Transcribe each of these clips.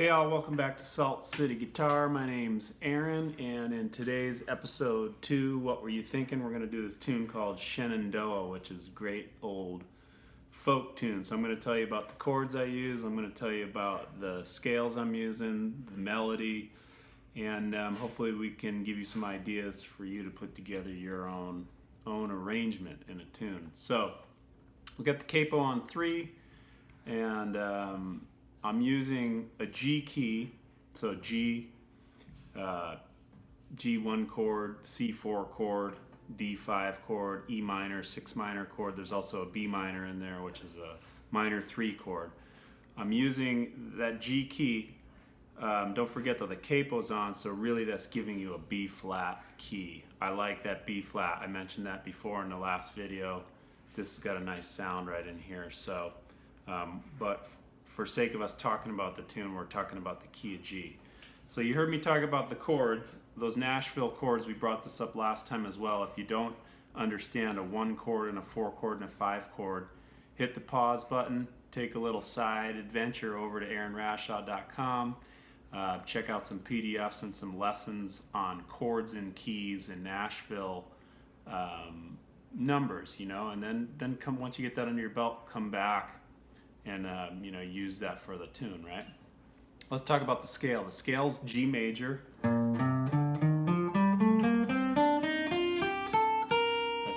Hey all, welcome back to Salt City Guitar. My name's Aaron, and in today's episode 2, What Were You Thinking? We're going to do this tune called Shenandoah, which is a great old folk tune. So I'm going to tell you about the chords I use, I'm going to tell you about the scales I'm using, the melody, and hopefully we can give you some ideas for you to put together your own arrangement in a tune. So we got the capo on 3, and I'm using a G key, so G, G1 chord, C4 chord, D5 chord, E minor, 6 minor chord. There's also a B minor in there, which is a minor 3 chord. I'm using that G key. Don't forget though, the capo's on, so really that's giving you a B flat key. I like that B flat. I mentioned that before in the last video. This has got a nice sound right in here. So, but for sake of us talking about the tune, we're talking about the key of G. So you heard me talk about the chords, those Nashville chords. We brought this up last time as well. If you don't understand a 1 chord and a 4 chord and a 5 chord, hit the pause button, take a little side adventure over to aaronrashaw.com, check out some PDFs and some lessons on chords and keys in Nashville numbers, you know, and then come, once you get that under your belt, come back and you know, use that for the tune, right? Let's talk about the scale. The scale's G major. That's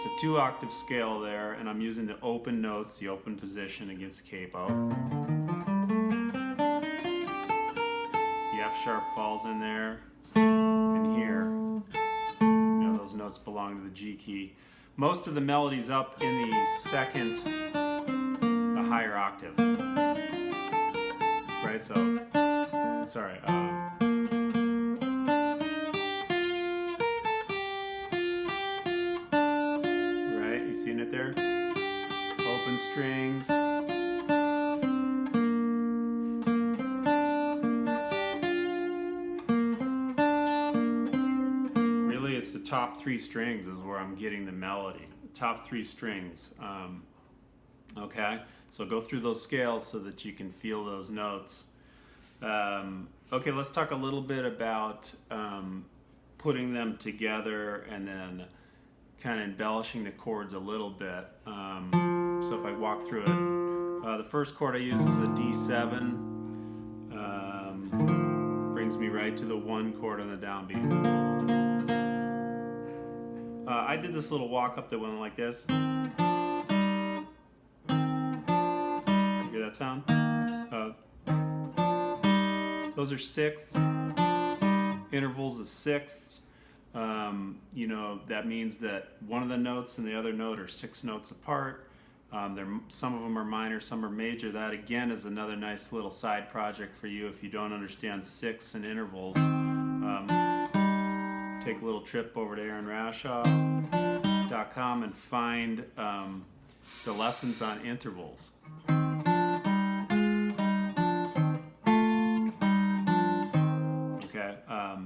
a 2-octave scale there, and I'm using the open notes, the open position against capo. The F sharp falls in there, and here, you know, those notes belong to the G key. Most of the melody's up in the second, higher octave, right? So, sorry. Right? You seeing it there? Open strings. Really, it's the top 3 strings is where I'm getting the melody. The top 3 strings. Okay, so go through those scales so that you can feel those notes. Okay, let's talk a little bit about putting them together and then kind of embellishing the chords a little bit. So if I walk through it, the first chord I use is a D7. Brings me right to the 1 chord on the downbeat. I did this little walk up that went like this. That sound? Those are sixths, intervals of sixths. You know, that means that one of the notes and the other note are 6 notes apart. Some of them are minor, some are major. That again is another nice little side project for you if you don't understand sixths and intervals. Take a little trip over to aaronrashaw.com and find the lessons on intervals.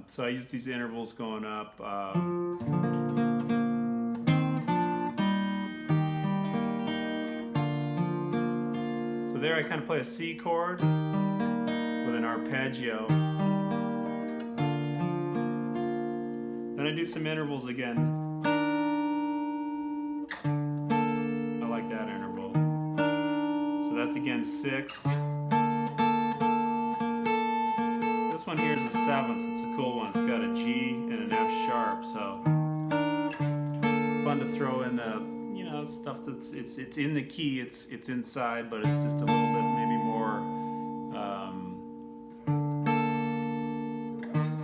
So I use these intervals going up. So there I kind of play a C chord with an arpeggio. Then I do some intervals again. I like that interval. So that's again 6. This one here is a 7th. It's a cool one. It's got a G and an F sharp, so fun to throw in the, you know, stuff that's it's in the key. It's inside, but it's just a little bit maybe more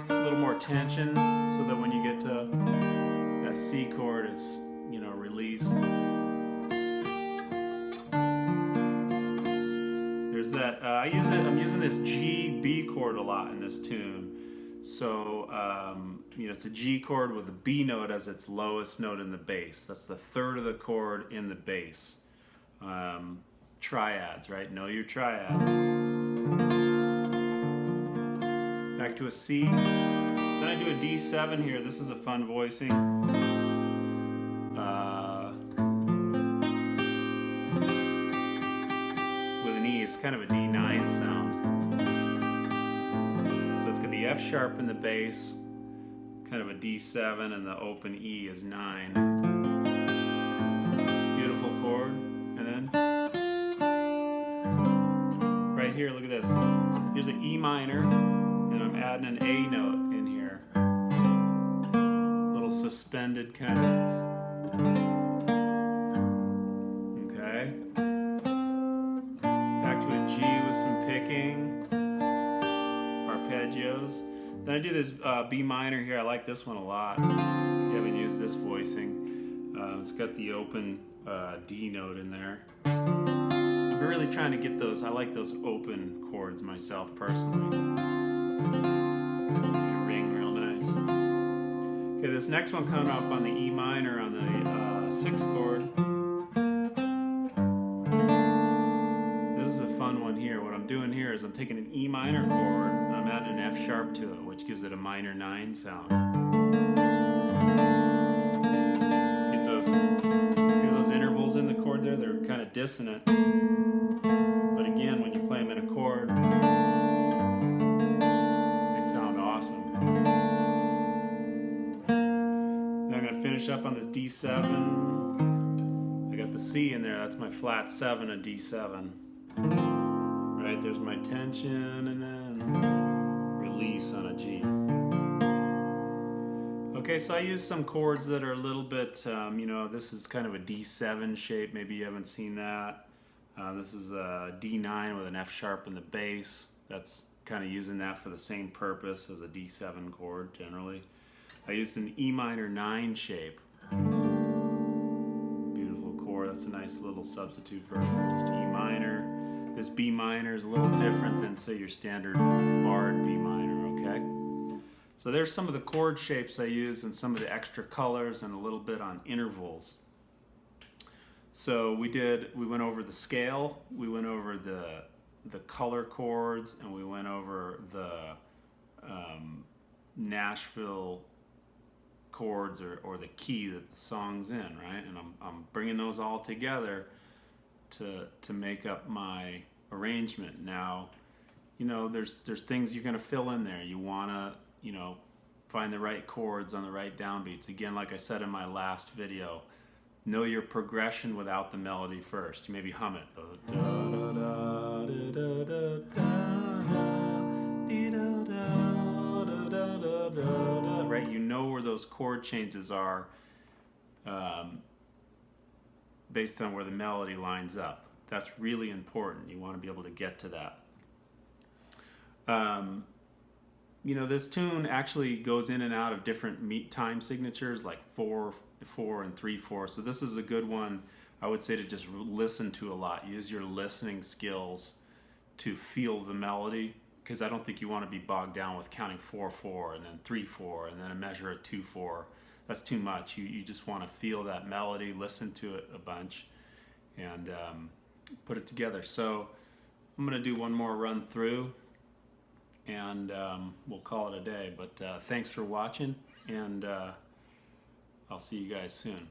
a little more tension, so that when you get to that C chord, it's, you know, released. There's that. I'm using this G B chord a lot in this tune. So you know, it's a G chord with a B note as its lowest note in the bass. That's the 3rd of the chord in the bass. Triads, right? Know your triads. Back to a C. Then I do a D7 here. This is a fun voicing. With an E, it's kind of a D9 sound. the F sharp in the bass, kind of a D7, and the open E is 9. Beautiful chord. And then right here, look at this. Here's an E minor, and I'm adding an A note in here. Little suspended kind of. Okay. Back to a G with some picking. Arpeggios. Then I do this B minor here. I like this one a lot. If you haven't used this voicing, it's got the open D note in there. I'm really trying to get those. I like those open chords myself personally. They ring real nice. Okay, this next one coming up on the E minor on the 6th chord. This is a fun one here. What I'm doing here is I'm taking an E minor chord and I'm adding an F sharp to it, which gives it a minor 9 sound. Get those, hear those intervals in the chord there? They're kind of dissonant. But again, when you play them in a chord, they sound awesome. Then I'm going to finish up on this D7. I got the C in there, that's my flat 7, a D7. Right, there's my tension, and then release on a G. Okay, so I use some chords that are a little bit, you know, this is kind of a D7 shape, maybe you haven't seen that. This is a D9 with an F sharp in the bass. That's kind of using that for the same purpose as a D7 chord generally. I used an E minor 9 shape. Beautiful chord, that's a nice little substitute for just E minor. This B minor is a little different than, say, your standard barred B minor, okay? So there's some of the chord shapes I use and some of the extra colors and a little bit on intervals. So we went over the scale, we went over the color chords, and we went over the Nashville chords or the key that the song's in, right? And I'm bringing those all together to make up my arrangement. Now, you know, there's things you're going to fill in there. You want to, you know, find the right chords on the right downbeats. Again, like I said in my last video, know your progression without the melody first. You maybe hum it. Right? You know where those chord changes are based on where the melody lines up. That's really important. You want to be able to get to that. You know, this tune actually goes in and out of different time signatures, like 4/4 and 3/4. So this is a good one, I would say, to just listen to a lot. Use your listening skills to feel the melody, because I don't think you want to be bogged down with counting 4/4 and then 3/4 and then a measure of 2/4. That's too much. You just want to feel that melody, listen to it a bunch, and put it together. So I'm going to do one more run through, and we'll call it a day. But thanks for watching, and I'll see you guys soon.